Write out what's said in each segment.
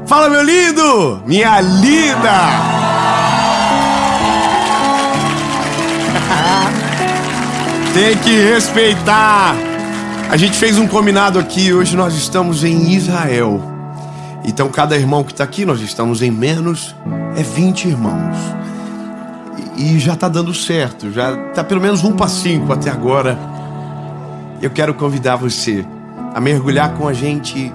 Fala, meu lindo! Minha linda! Tem que respeitar. A gente fez um combinado aqui. Hoje nós estamos em Israel. Então cada irmão que está aqui, nós estamos em menos 20 irmãos. E já está dando certo. Já está pelo menos 1 para 5 até agora. Eu quero convidar você a mergulhar com a gente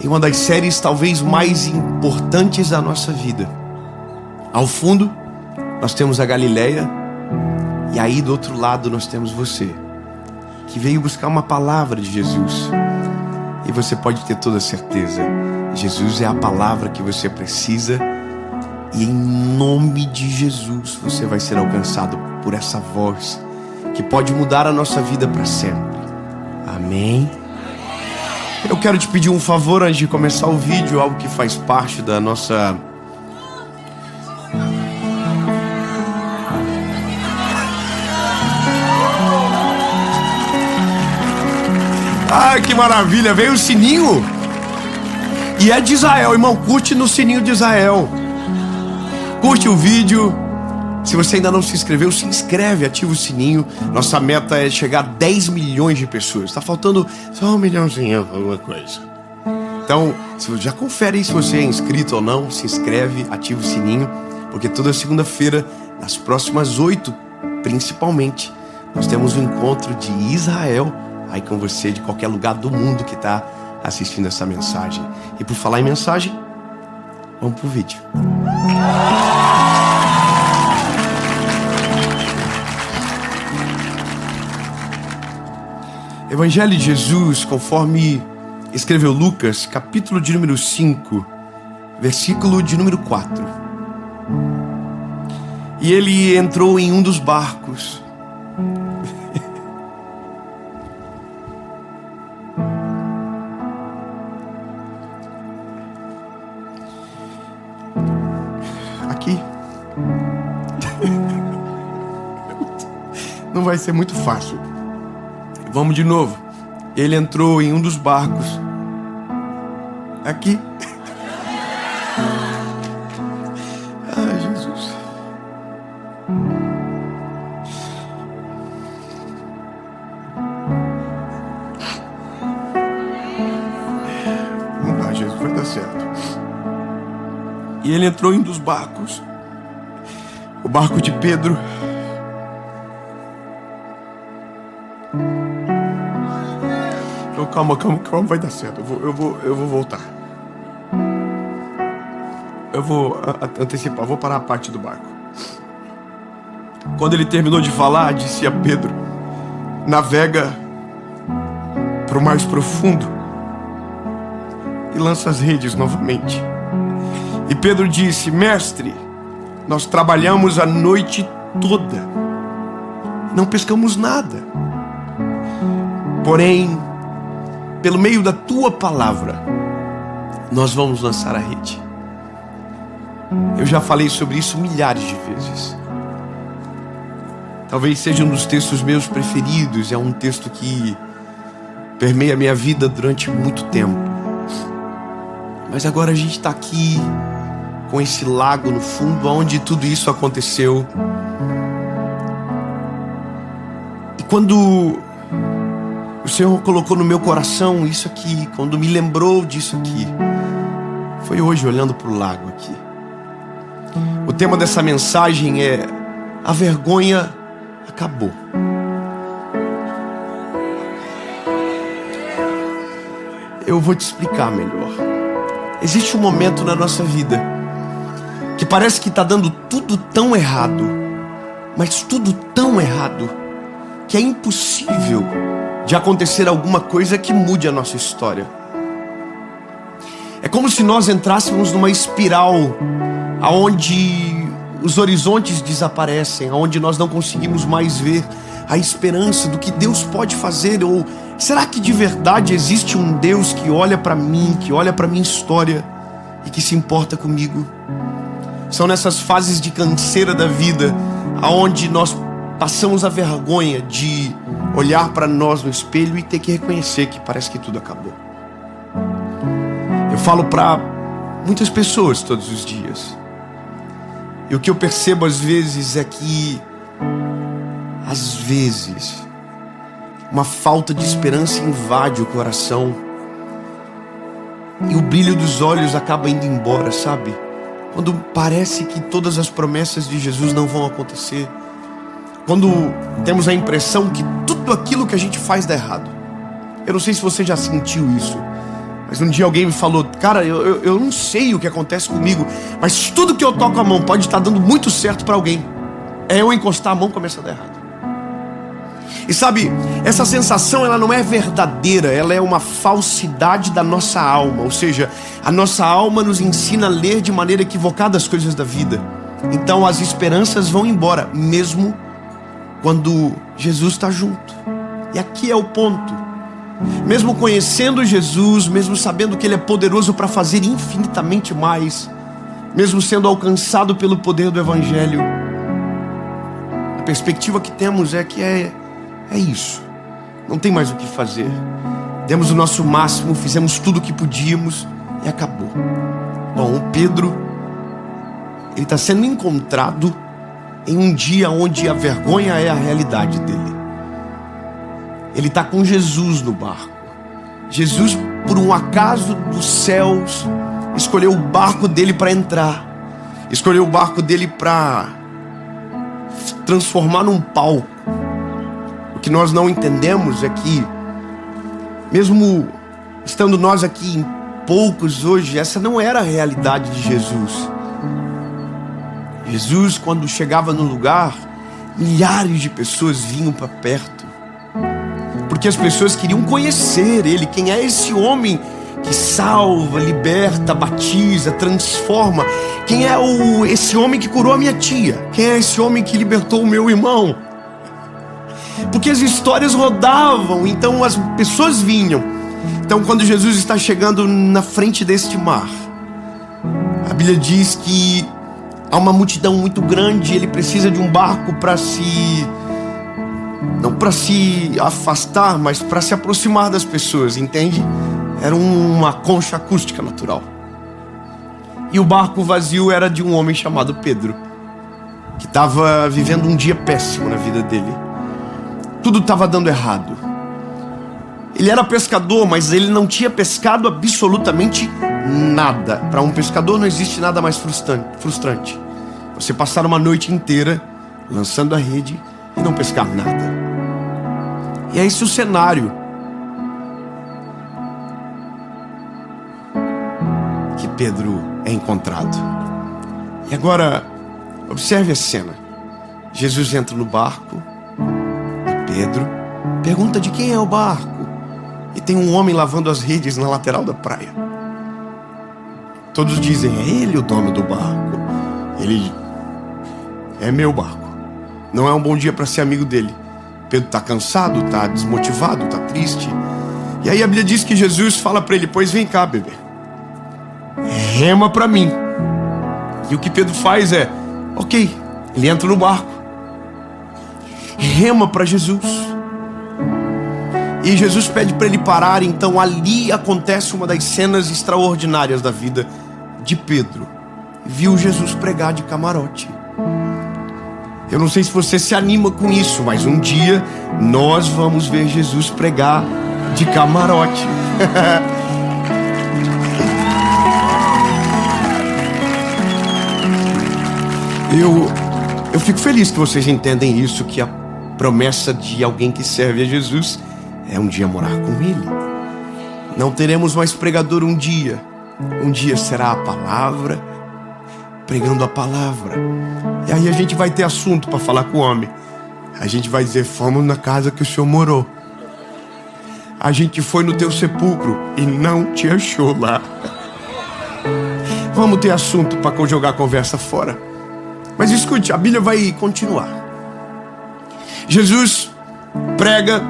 em uma das séries talvez mais importantes da nossa vida. Ao fundo, nós temos a Galileia. E aí do outro lado nós temos você, que veio buscar uma palavra de Jesus. E você pode ter toda certeza, Jesus é a palavra que você precisa. E em nome de Jesus você vai ser alcançado por essa voz que pode mudar a nossa vida para sempre. Amém? Eu quero te pedir um favor antes de começar o vídeo, algo que faz parte da nossa... Ah, que maravilha, veio o sininho. E é de Israel, irmão, curte no sininho de Israel. Curte o vídeo. Se você ainda não se inscreveu, se inscreve, ativa o sininho. Nossa meta é chegar a 10 milhões de pessoas. Está faltando só 1 milhãozinho, alguma coisa. Então, já confere aí se você é inscrito ou não. Se inscreve, ativa o sininho. Porque toda segunda-feira, nas próximas 8, principalmente, nós temos um encontro de Israel aí com você, de qualquer lugar do mundo que está assistindo essa mensagem. E por falar em mensagem, vamos pro vídeo. Evangelho de Jesus, conforme escreveu Lucas, capítulo de número 5, versículo de número 4. E ele entrou em um dos barcos. Aqui. Não vai ser muito fácil. Vamos de novo. Ele entrou em um dos barcos. Aqui. Ai, Jesus. Vamos lá, Jesus, vai dar certo. E ele entrou em um dos barcos. O barco de Pedro. Calma, vai dar certo. Eu vou voltar. Eu vou antecipar, vou parar a parte do barco. Quando ele terminou de falar, disse a Pedro: navega para o mais profundo e lança as redes novamente. E Pedro disse: mestre, nós trabalhamos a noite toda, não pescamos nada. Porém, pelo meio da tua palavra, nós vamos lançar a rede. Eu já falei sobre isso milhares de vezes. Talvez seja um dos textos meus preferidos. É um texto que permeia a minha vida durante muito tempo. Mas agora a gente está aqui com esse lago no fundo, onde tudo isso aconteceu. E quando o Senhor colocou no meu coração isso aqui, quando me lembrou disso aqui, foi hoje olhando para o lago aqui. O tema dessa mensagem é: a vergonha acabou. Eu vou te explicar melhor. Existe um momento na nossa vida que parece que está dando tudo tão errado, mas tudo tão errado, que é impossível de acontecer alguma coisa que mude a nossa história. É como se nós entrássemos numa espiral aonde os horizontes desaparecem, aonde nós não conseguimos mais ver a esperança do que Deus pode fazer. Ou será que de verdade existe um Deus que olha para mim, que olha para minha história e que se importa comigo? São nessas fases de canseira da vida aonde nós passamos a vergonha de olhar para nós no espelho e ter que reconhecer que parece que tudo acabou. Eu falo para muitas pessoas todos os dias. E o que eu percebo às vezes é que, às vezes, uma falta de esperança invade o coração e o brilho dos olhos acaba indo embora, sabe? Quando parece que todas as promessas de Jesus não vão acontecer. Quando temos a impressão que tudo aquilo que a gente faz dá errado. Eu não sei se você já sentiu isso, mas um dia alguém me falou: cara, eu não sei o que acontece comigo, mas tudo que eu toco a mão pode estar dando muito certo para alguém. É eu encostar a mão e começa a dar errado. E sabe, essa sensação ela não é verdadeira, ela é uma falsidade da nossa alma. Ou seja, a nossa alma nos ensina a ler de maneira equivocada as coisas da vida. Então as esperanças vão embora, mesmo quando Jesus está junto. E aqui é o ponto. Mesmo conhecendo Jesus, mesmo sabendo que Ele é poderoso para fazer infinitamente mais, mesmo sendo alcançado pelo poder do Evangelho, a perspectiva que temos é que é isso. Não tem mais o que fazer. Demos o nosso máximo, fizemos tudo o que podíamos e acabou. Bom, o Pedro, ele está sendo encontrado em um dia onde a vergonha é a realidade dele. Ele está com Jesus no barco. Jesus, por um acaso dos céus, escolheu o barco dele para entrar. Escolheu o barco dele para transformar num palco. O que nós não entendemos é que, mesmo estando nós aqui em poucos hoje, essa não era a realidade de Jesus. Jesus, quando chegava no lugar, milhares de pessoas vinham para perto, porque as pessoas queriam conhecer Ele. Quem é esse homem que salva, liberta, batiza, transforma? Quem é esse homem que curou a minha tia? Quem é esse homem que libertou o meu irmão? Porque as histórias rodavam, então as pessoas vinham. Então quando Jesus está chegando na frente deste mar, a Bíblia diz que há uma multidão muito grande. Ele precisa de um barco para não para se afastar, mas para se aproximar das pessoas, entende? Era uma concha acústica natural. E o barco vazio era de um homem chamado Pedro, que estava vivendo um dia péssimo na vida dele. Tudo estava dando errado. Ele era pescador, mas ele não tinha pescado absolutamente nada. Para um pescador não existe nada mais frustrante. Você passar uma noite inteira lançando a rede e não pescar nada. E é esse o cenário que Pedro é encontrado. E agora, observe a cena. Jesus entra no barco e Pedro pergunta de quem é o barco. E tem um homem lavando as redes na lateral da praia. Todos dizem: é ele o dono do barco. Ele: é meu barco. Não é um bom dia para ser amigo dele. Pedro está cansado, está desmotivado, está triste. E aí a Bíblia diz que Jesus fala para ele: pois vem cá, bebê, rema para mim. E o que Pedro faz é: ok. Ele entra no barco, rema para Jesus. E Jesus pede para ele parar. Então ali acontece uma das cenas extraordinárias da vida de Pedro. Viu Jesus pregar de camarote. Eu não sei se você se anima com isso, mas um dia nós vamos ver Jesus pregar de camarote. Eu fico feliz que vocês entendem isso, que a promessa de alguém que serve a Jesus é um dia morar com Ele. Não teremos mais pregador um dia será a palavra, pregando a palavra. E aí a gente vai ter assunto para falar com o homem. A gente vai dizer: fomos na casa que o Senhor morou. A gente foi no teu sepulcro e não te achou lá. Vamos ter assunto para jogar a conversa fora. Mas escute, a Bíblia vai continuar. Jesus prega,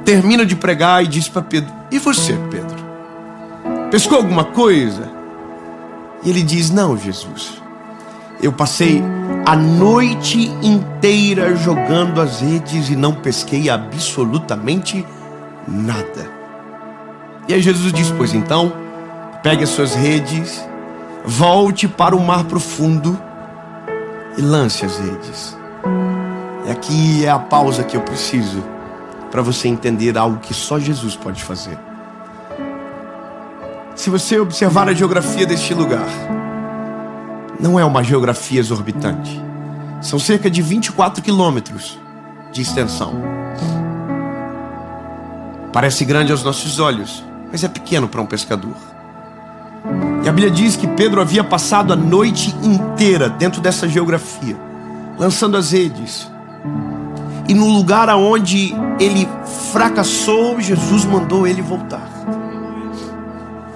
termina de pregar e diz para Pedro: e você, Pedro? Pescou alguma coisa? E ele diz: não, Jesus, eu passei a noite inteira jogando as redes e não pesquei absolutamente nada. E aí Jesus diz: pois então, pegue as suas redes, volte para o mar profundo e lance as redes. E aqui é a pausa que eu preciso para você entender algo que só Jesus pode fazer. Se você observar a geografia deste lugar, não é uma geografia exorbitante. São cerca de 24 quilômetros de extensão. Parece grande aos nossos olhos, mas é pequeno para um pescador. E a Bíblia diz que Pedro havia passado a noite inteira dentro dessa geografia, lançando as redes. E no lugar aonde ele fracassou, Jesus mandou ele voltar.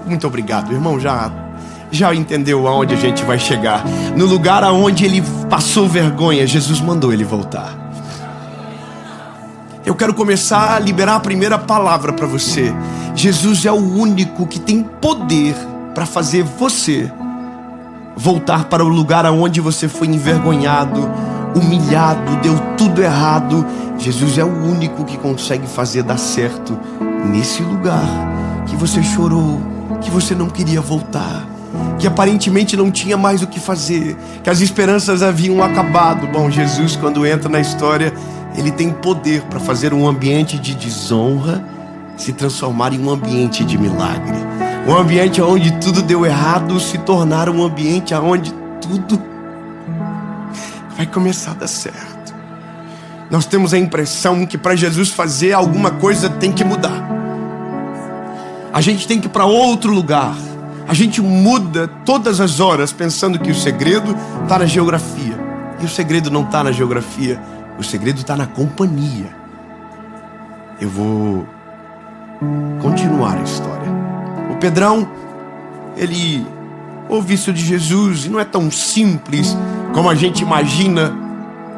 Muito obrigado, irmão, já entendeu aonde a gente vai chegar. No lugar aonde ele passou vergonha, Jesus mandou ele voltar. Eu quero começar a liberar a primeira palavra para você. Jesus é o único que tem poder para fazer você voltar para o lugar aonde você foi envergonhado, humilhado, deu tudo errado. Jesus é o único que consegue fazer dar certo nesse lugar que você chorou, que você não queria voltar, que aparentemente não tinha mais o que fazer, que as esperanças haviam acabado. Bom, Jesus, quando entra na história, ele tem poder para fazer um ambiente de desonra se transformar em um ambiente de milagre. Um ambiente onde tudo deu errado se tornar um ambiente onde tudo vai começar a dar certo. Nós temos a impressão que para Jesus fazer alguma coisa tem que mudar. A gente tem que ir para outro lugar. A gente muda todas as horas pensando que o segredo está na geografia. E o segredo não está na geografia. O segredo está na companhia. Eu vou continuar a história. O Pedrão, ele ouve isso de Jesus e não é tão simples como a gente imagina,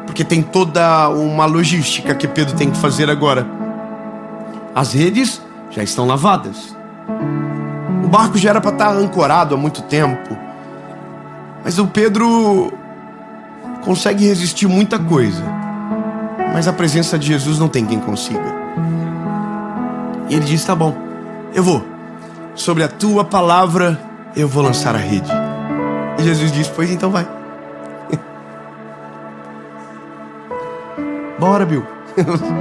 porque tem toda uma logística que Pedro tem que fazer agora. As redes já estão lavadas. O barco já era para estar ancorado há muito tempo. Mas o Pedro consegue resistir muita coisa. Mas a presença de Jesus não tem quem consiga. E ele diz, tá bom, eu vou. Sobre a tua palavra eu vou lançar a rede. E Jesus diz, pois então vai. Bora, Bill.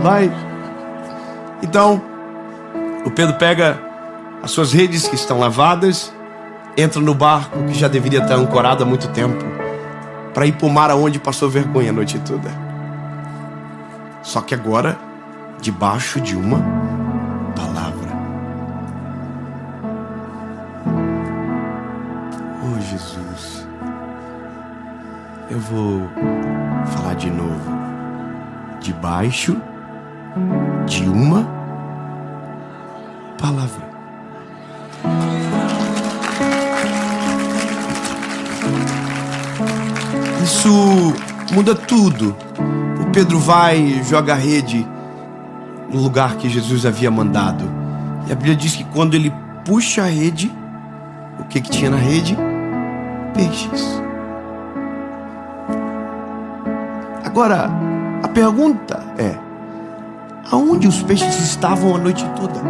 Vai. Então, o Pedro pega as suas redes que estão lavadas, entra no barco que já deveria estar ancorado há muito tempo, para ir para o mar aonde passou vergonha a noite toda. Só que agora, debaixo de uma palavra. Oh, Jesus. Eu vou falar de novo. Debaixo de uma palavra. Isso muda tudo. O Pedro vai, joga a rede no lugar que Jesus havia mandado. E a Bíblia diz que quando ele puxa a rede, o que tinha na rede? Peixes. Agora, a pergunta é: aonde os peixes estavam a noite toda?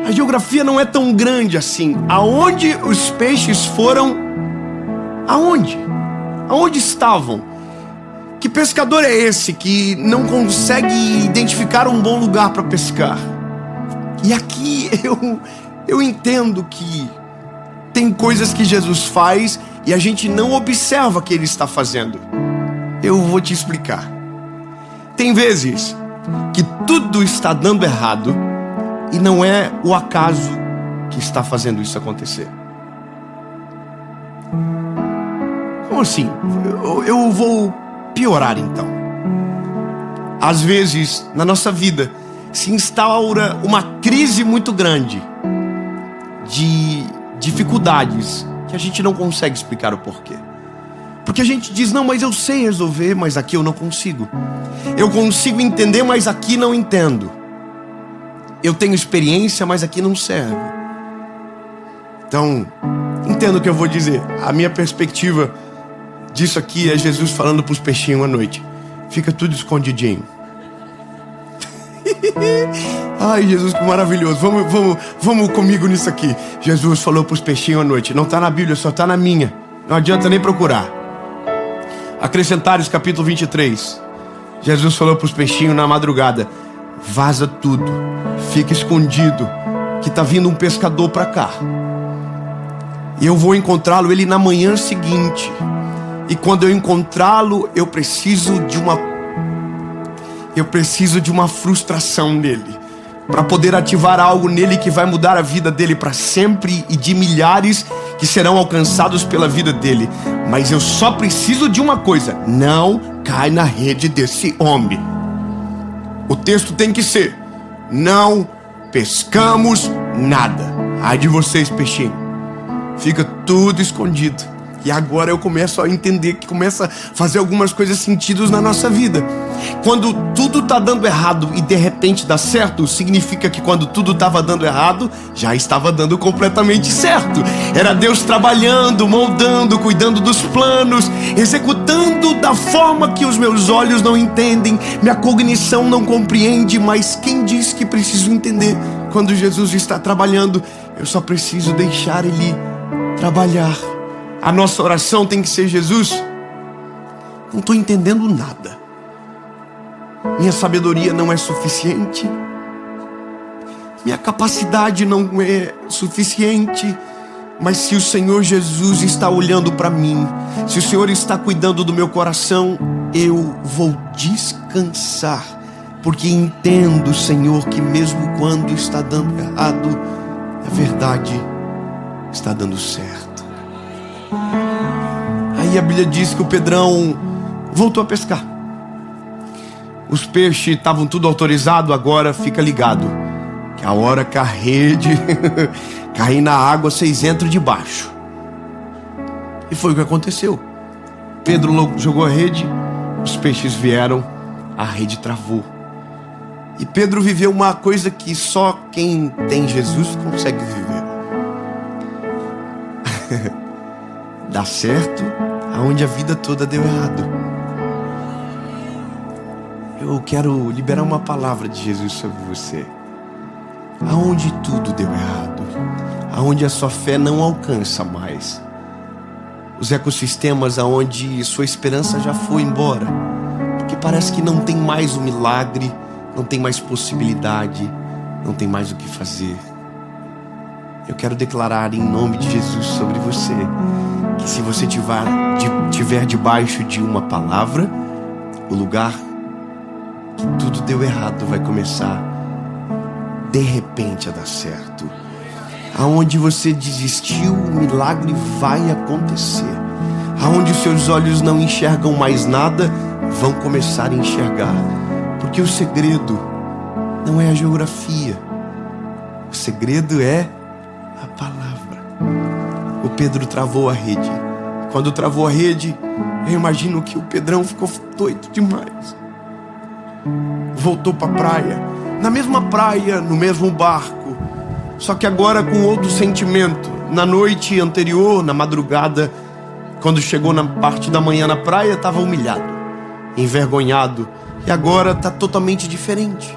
A geografia não é tão grande assim. Aonde os peixes foram? Aonde? Aonde estavam? Que pescador é esse que não consegue identificar um bom lugar para pescar? E aqui eu entendo que tem coisas que Jesus faz e a gente não observa que ele está fazendo. Eu vou te explicar. Tem vezes que tudo está dando errado e não é o acaso que está fazendo isso acontecer. Como assim? Eu vou piorar então. Às vezes, na nossa vida, se instaura uma crise muito grande de dificuldades que a gente não consegue explicar o porquê. Porque a gente diz, não, mas eu sei resolver, mas aqui eu não consigo. Eu consigo entender, mas aqui não entendo. Eu tenho experiência, mas aqui não serve. Então, entendo o que eu vou dizer. A minha perspectiva disso aqui é Jesus falando para os peixinhos à noite: fica tudo escondidinho. Ai, Jesus, que maravilhoso. Vamos comigo nisso aqui. Jesus falou para os peixinhos à noite. Não está na Bíblia, só está na minha. Não adianta nem procurar. Acrescentares, capítulo 23. Jesus falou para os peixinhos na madrugada: vaza tudo, fica escondido, que está vindo um pescador para cá. E eu vou encontrá-lo ele na manhã seguinte. E quando eu encontrá-lo, eu preciso de uma frustração nele, para poder ativar algo nele que vai mudar a vida dele para sempre e de milhares que serão alcançados pela vida dele. Mas eu só preciso de uma coisa: não cai na rede desse homem. O texto tem que ser: não pescamos nada. Ai de vocês, peixinho. Fica tudo escondido. E agora eu começo a entender que começa a fazer algumas coisas sentidos na nossa vida. Quando tudo está dando errado e de repente dá certo, significa que quando tudo estava dando errado, já estava dando completamente certo. Era Deus trabalhando, moldando, cuidando dos planos, executando da forma que os meus olhos não entendem, minha cognição não compreende, mas quem diz que preciso entender? Quando Jesus está trabalhando, eu só preciso deixar Ele trabalhar. A nossa oração tem que ser: Jesus, não estou entendendo nada. Minha sabedoria não é suficiente. Minha capacidade não é suficiente. Mas se o Senhor Jesus está olhando para mim, se o Senhor está cuidando do meu coração, eu vou descansar. Porque entendo, Senhor, que mesmo quando está dando errado, a verdade está dando certo. Aí a Bíblia diz que o Pedrão voltou a pescar. Os peixes estavam tudo autorizado, agora fica ligado, que a hora que a rede cair na água, vocês entram debaixo. E foi o que aconteceu. Pedro jogou a rede, os peixes vieram, a rede travou. E Pedro viveu uma coisa que só quem tem Jesus consegue viver. Dá certo aonde a vida toda deu errado. Eu quero liberar uma palavra de Jesus sobre você. Aonde tudo deu errado, aonde a sua fé não alcança mais, os ecossistemas aonde sua esperança já foi embora, porque parece que não tem mais o milagre, não tem mais possibilidade, não tem mais o que fazer. Eu quero declarar em nome de Jesus sobre você, que se você estiver debaixo de uma palavra, o lugar que tudo deu errado vai começar de repente a dar certo. Aonde você desistiu, o milagre vai acontecer. Aonde os seus olhos não enxergam mais nada, vão começar a enxergar. Porque o segredo não é a geografia, o segredo é a palavra. O Pedro travou a rede. Quando travou a rede, eu imagino que o Pedrão ficou doido demais. Voltou para a praia, na mesma praia, no mesmo barco, só que agora com outro sentimento. Na noite anterior, na madrugada, quando chegou na parte da manhã na praia, estava humilhado, envergonhado, e agora está totalmente diferente.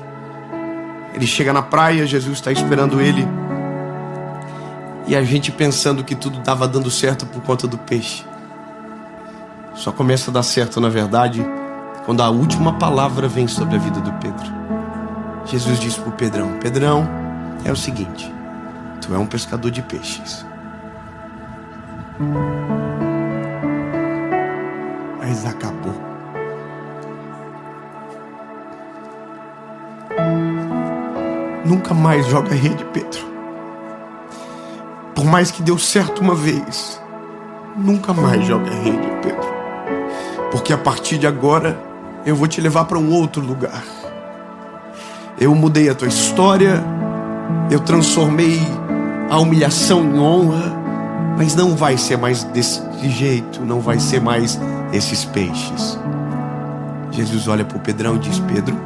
Ele chega na praia, Jesus está esperando ele, e a gente pensando que tudo estava dando certo por conta do peixe. Só começa a dar certo, na verdade, quando a última palavra vem sobre a vida do Pedro. Jesus disse para o Pedrão: Pedrão, é o seguinte, tu é um pescador de peixes. Mas acabou. Nunca mais joga rede, Pedro. Por mais que deu certo uma vez, nunca mais joga rede, Pedro. Porque a partir de agora, eu vou te levar para um outro lugar. Eu mudei a tua história, eu transformei a humilhação em honra, mas não vai ser mais desse jeito, não vai ser mais esses peixes. Jesus olha para o Pedrão e diz: Pedro,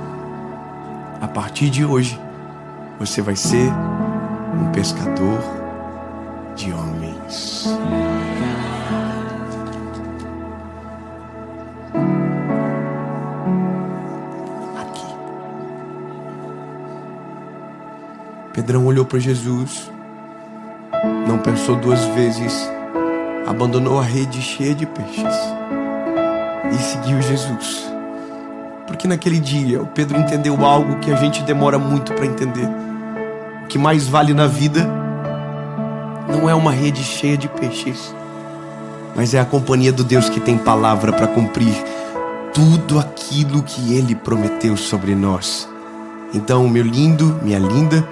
a partir de hoje, você vai ser um pescador de homens. Pedrão olhou para Jesus, não pensou duas vezes, abandonou a rede cheia de peixes e seguiu Jesus. Porque naquele dia o Pedro entendeu algo que a gente demora muito para entender. O que mais vale na vida não é uma rede cheia de peixes, mas é a companhia do Deus que tem palavra para cumprir tudo aquilo que Ele prometeu sobre nós. Então, meu lindo, minha linda,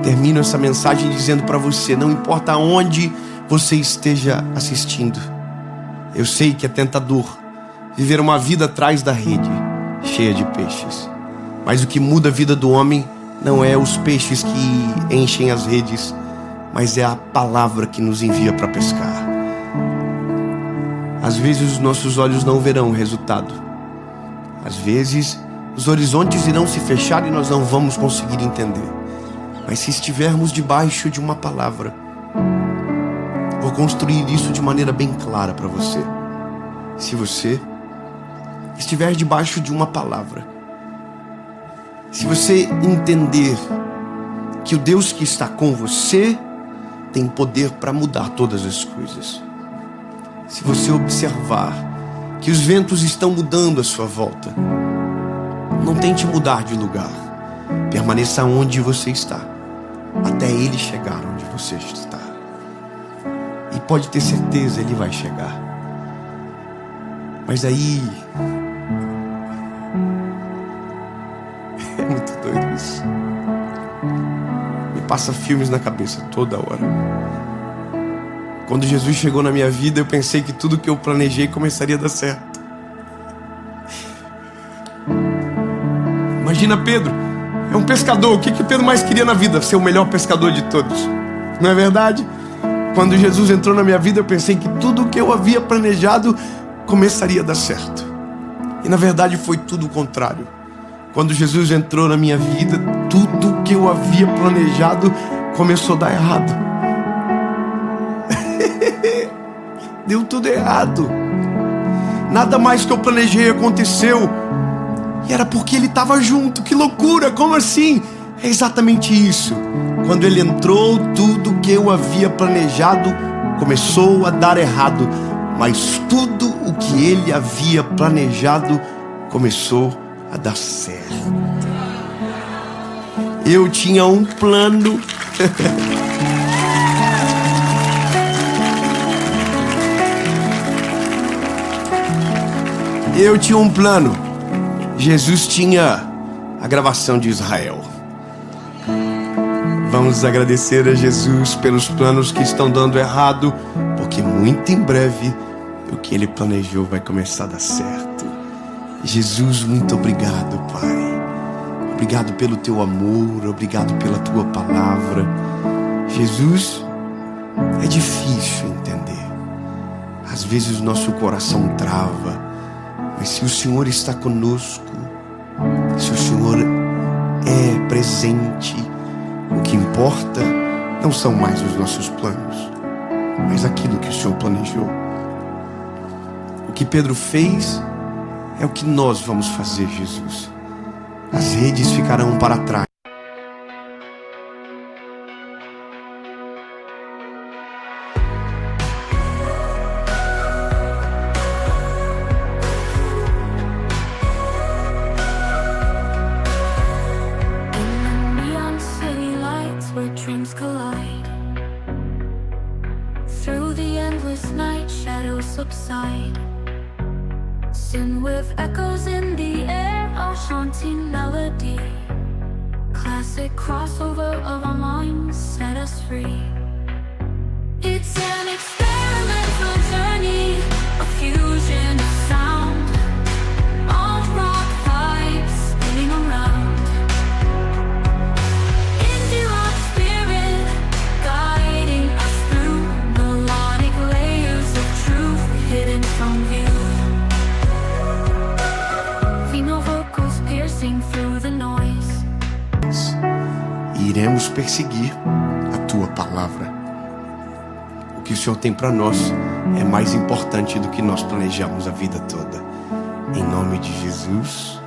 termino essa mensagem dizendo para você, não importa onde você esteja assistindo, eu sei que é tentador viver uma vida atrás da rede cheia de peixes, mas o que muda a vida do homem não é os peixes que enchem as redes, mas é a palavra que nos envia para pescar. Às vezes os nossos olhos não verão o resultado, às vezes os horizontes irão se fechar e nós não vamos conseguir entender. Mas se estivermos debaixo de uma palavra, vou construir isso de maneira bem clara para você. Se você estiver debaixo de uma palavra, se você entender que o Deus que está com você tem poder para mudar todas as coisas, se você observar que os ventos estão mudando à sua volta, não tente mudar de lugar. Permaneça onde você está, até Ele chegar onde você está. E pode ter certeza, Ele vai chegar. Mas aí é muito doido isso. Me passa filmes na cabeça toda hora. Quando Jesus chegou na minha vida, eu pensei que tudo que eu planejei começaria a dar certo. Imagina Pedro, é um pescador. O que Pedro mais queria na vida? Ser o melhor pescador de todos. Não é verdade? Quando Jesus entrou na minha vida, eu pensei que tudo o que eu havia planejado começaria a dar certo. E na verdade foi tudo o contrário. Quando Jesus entrou na minha vida, tudo o que eu havia planejado começou a dar errado. Deu tudo errado. Nada mais que eu planejei aconteceu. E era porque Ele estava junto. Que loucura, como assim? É exatamente isso. Quando Ele entrou, tudo que eu havia planejado começou a dar errado. Mas tudo o que Ele havia planejado começou a dar certo. Eu tinha um plano. Eu tinha um plano. Jesus tinha a gravação de Israel. Vamos agradecer a Jesus pelos planos que estão dando errado, porque muito em breve o que Ele planejou vai começar a dar certo. Jesus, muito obrigado, Pai. Obrigado pelo Teu amor, obrigado pela Tua palavra. Jesus, é difícil entender. Às vezes o nosso coração trava. Mas se o Senhor está conosco, se o Senhor é presente, o que importa não são mais os nossos planos, mas aquilo que o Senhor planejou. O que Pedro fez é o que nós vamos fazer, Jesus. As redes ficarão para trás. Subside, soon with echoes in the air, a haunting melody, classic crossover of our minds, set us free. It's an experimental journey, a fusion of sound, all rock vibes spinning around. Indie rock spirit guiding us through melodic layers of truth hidden from view. Female vocals piercing through the noise. E iremos perseguir a Tua palavra. O que o Senhor tem para nós é mais importante do que nós planejamos a vida toda. Em nome de Jesus.